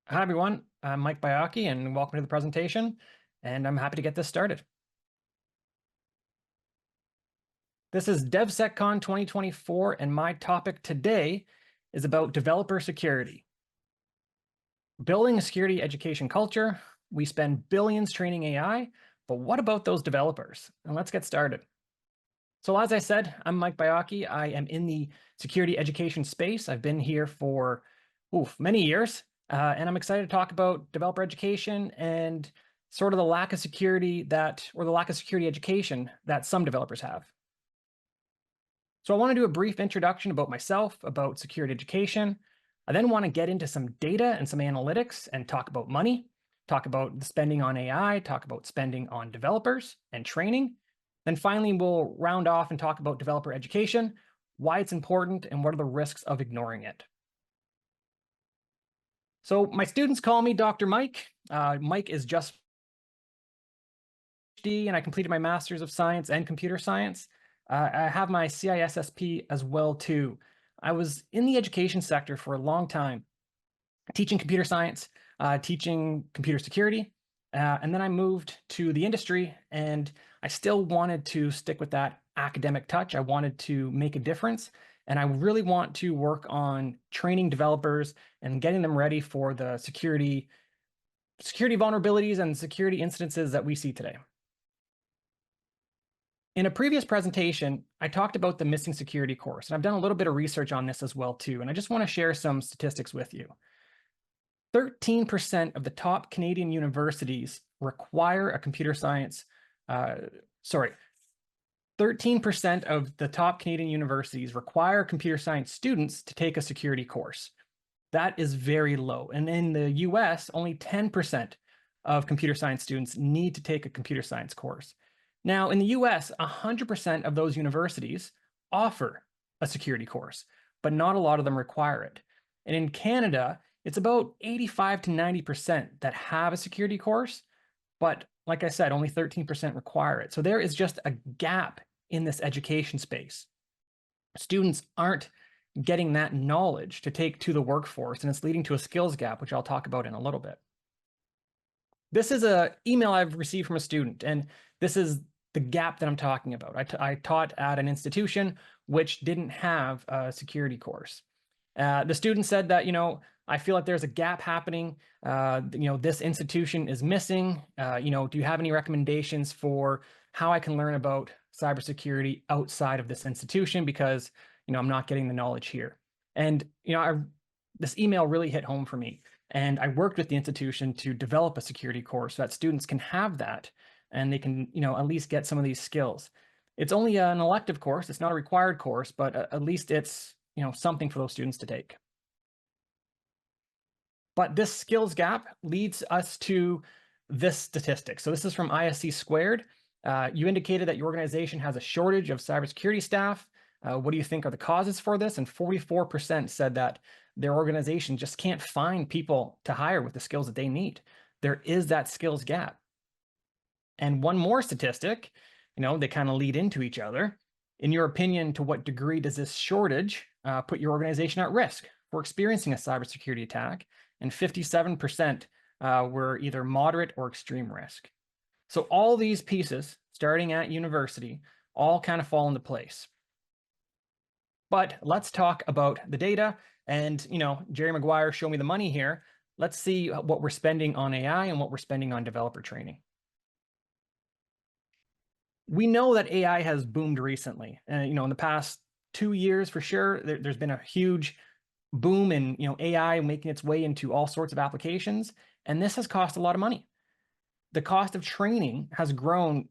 Hi, everyone. I'm Mike Bayaki, and welcome to the presentation. And I'm happy to get this started. This is DevSecCon 2024, and my topic today is about developer security. Building a security education culture, we spend billions training AI, but what about those developers? And let's get started. So as I said, I'm Mike Bayaki. I am in the security education space. I've been here for many years, and I'm excited to talk about developer education and sort of the lack of security the lack of security education that some developers have. So I want to do a brief introduction about myself, about security education. I then want to get into some data and some analytics and talk about money, talk about the spending on AI, talk about spending on developers and training. Then finally, we'll round off and talk about developer education, why it's important, and what are the risks of ignoring it. So my students call me Dr. Mike. Mike is just PhD, and I completed my Master's of Science and Computer Science. I have my CISSP as well too. I was in the education sector for a long time, teaching computer science, teaching computer security, and then I moved to the industry, and I still wanted to stick with that academic touch. I wanted to make a difference, and I really want to work on training developers and getting them ready for the security vulnerabilities and security incidences that we see today. In a previous presentation, I talked about the missing security course, and I've done a little bit of research on this as well too, and I just want to share some statistics with you. 13% of the top Canadian universities require a computer science, 13% of the top Canadian universities require computer science students to take a security course. That is very low. And in the US, only 10% of computer science students need to take a computer science course. Now, in the US, 100% of those universities offer a security course, but not a lot of them require it. And in Canada, it's about 85 to 90% that have a security course, but like I said, only 13% require it. So there is just a gap in this education space. Students aren't getting that knowledge to take to the workforce, and it's leading to a skills gap, which I'll talk about in a little bit. This is an email I've received from a student, and this is the gap that I'm talking about. I taught at an institution which didn't have a security course. The student said that, I feel like there's a gap happening. This institution is missing. Do you have any recommendations for how I can learn about cybersecurity outside of this institution? Because, I'm not getting the knowledge here. And, this email really hit home for me. And I worked with the institution to develop a security course so that students can have that and they can, at least get some of these skills. It's only an elective course. It's not a required course, but at least it's, something for those students to take. But this skills gap leads us to this statistic. So this is from ISC Squared. You indicated that your organization has a shortage of cybersecurity staff. What do you think are the causes for this? And 44% said that their organization just can't find people to hire with the skills that they need. There is that skills gap. And one more statistic, they kind of lead into each other. In your opinion, to what degree does this shortage put your organization at risk for experiencing a cybersecurity attack? And 57% were either moderate or extreme risk. So all these pieces, starting at university, all kind of fall into place. But let's talk about the data. And, Jerry Maguire, show me the money here. Let's see what we're spending on AI and what we're spending on developer training. We know that AI has boomed recently. In the past 2 years, for sure, there's been a huge boom in AI making its way into all sorts of applications, and this has cost a lot of money. The cost of training has grown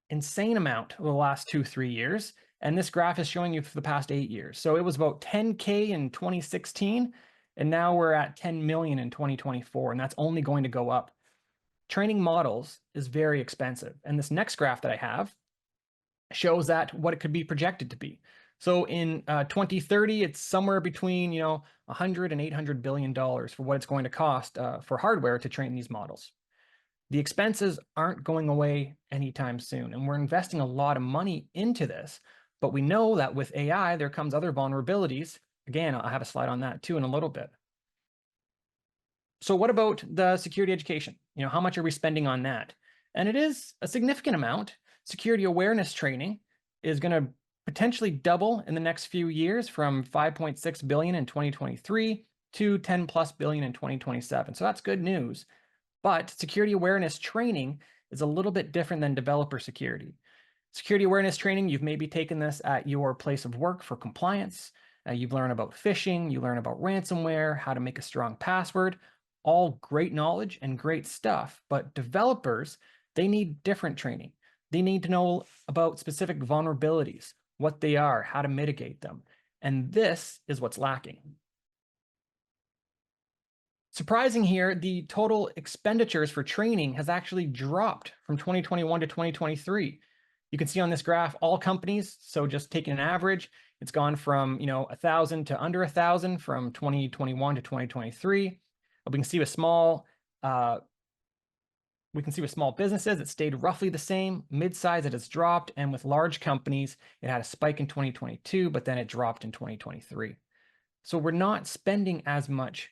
insane amount over the last 2-3 years, and this graph is showing you for the past 8 years. So it was about 10K in 2016, and now we're at 10 million in 2024, and that's only going to go up. Training models is very expensive, and this next graph that I have shows that what it could be projected to be. So in 2030, it's somewhere between 100 and 800 billion dollars for what it's going to cost for hardware to train these models. The expenses aren't going away anytime soon, and we're investing a lot of money into this. But we know that with AI, there comes other vulnerabilities. Again, I'll have a slide on that too in a little bit. So what about the security education? How much are we spending on that? And it is a significant amount. Security awareness training is going to potentially double in the next few years from 5.6 billion in 2023 to 10 plus billion in 2027. So that's good news. But security awareness training is a little bit different than developer security. Security awareness training, you've maybe taken this at your place of work for compliance. You've learned about phishing, you learn about ransomware, how to make a strong password, all great knowledge and great stuff. But developers, they need different training. They need to know about specific vulnerabilities, what they are, how to mitigate them. And this is what's lacking. Surprising here, the total expenditures for training has actually dropped from 2021 to 2023. You can see on this graph, all companies, so just taking an average, it's gone from 1,000 to under 1,000 from 2021 to 2023. We can see with small businesses, it stayed roughly the same. Mid-size, it has dropped, and with large companies, it had a spike in 2022, but then it dropped in 2023. So we're not spending as much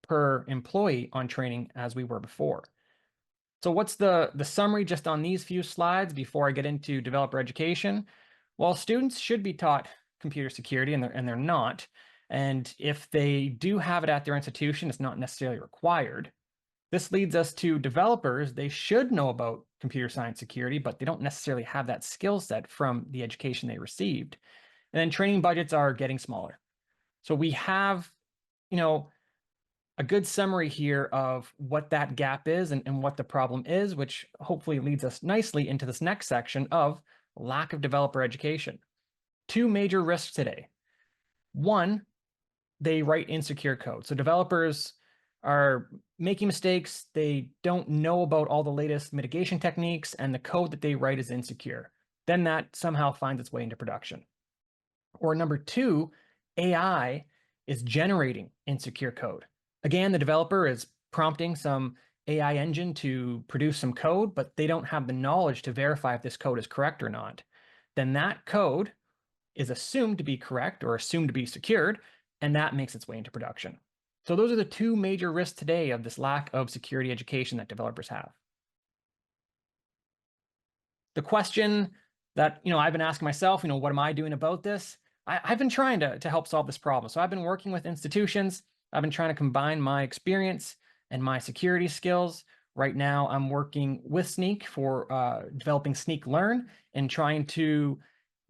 per employee on training as we were before. So what's the summary just on these few slides before I get into developer education? Well, students should be taught computer security, and they're not. And if they do have it at their institution, it's not necessarily required. This leads us to developers. They should know about computer science security, but they don't necessarily have that skill set from the education they received. And then training budgets are getting smaller. So we have, a good summary here of what that gap is and what the problem is, which hopefully leads us nicely into this next section of lack of developer education. Two major risks today. One, they write insecure code. So developers are making mistakes. They don't know about all the latest mitigation techniques, and the code that they write is insecure. Then that somehow finds its way into production. Or number two, AI is generating insecure code. Again, the developer is prompting some AI engine to produce some code, but they don't have the knowledge to verify if this code is correct or not. Then that code is assumed to be correct or assumed to be secured, and that makes its way into production. So those are the two major risks today of this lack of security education that developers have. The question that I've been asking myself, what am I doing about this? I've been trying to help solve this problem. So I've been working with institutions. I've been trying to combine my experience and my security skills. Right now, I'm working with Sneak for developing Sneak Learn and trying to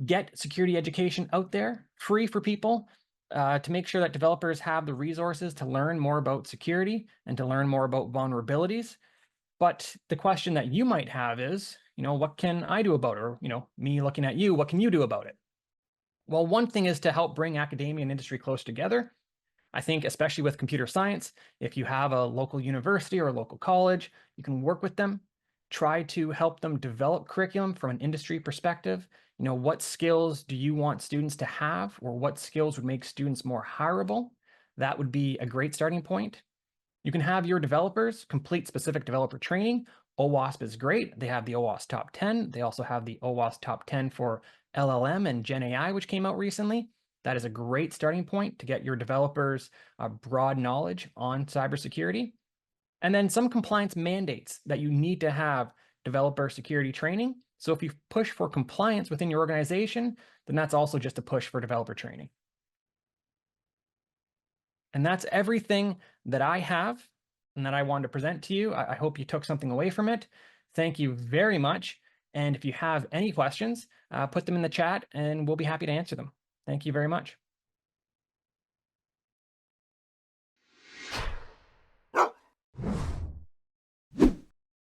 get security education out there free for people to make sure that developers have the resources to learn more about security and to learn more about vulnerabilities. But the question that you might have is, what can I do about it? Or, me looking at you, what can you do about it? Well, one thing is to help bring academia and industry close together. I think especially with computer science, if you have a local university or a local college, you can work with them, try to help them develop curriculum from an industry perspective. What skills do you want students to have, or what skills would make students more hireable? That would be a great starting point. You can have your developers complete specific developer training. OWASP is great. They have the OWASP Top 10. They also have the OWASP Top 10 for LLM and Gen AI, which came out recently. That is a great starting point to get your developers broad knowledge on cybersecurity. And then some compliance mandates that you need to have developer security training. So if you push for compliance within your organization, then that's also just a push for developer training. And that's everything that I have and that I wanted to present to you. I hope you took something away from it. Thank you very much. And if you have any questions, put them in the chat and we'll be happy to answer them. Thank you very much.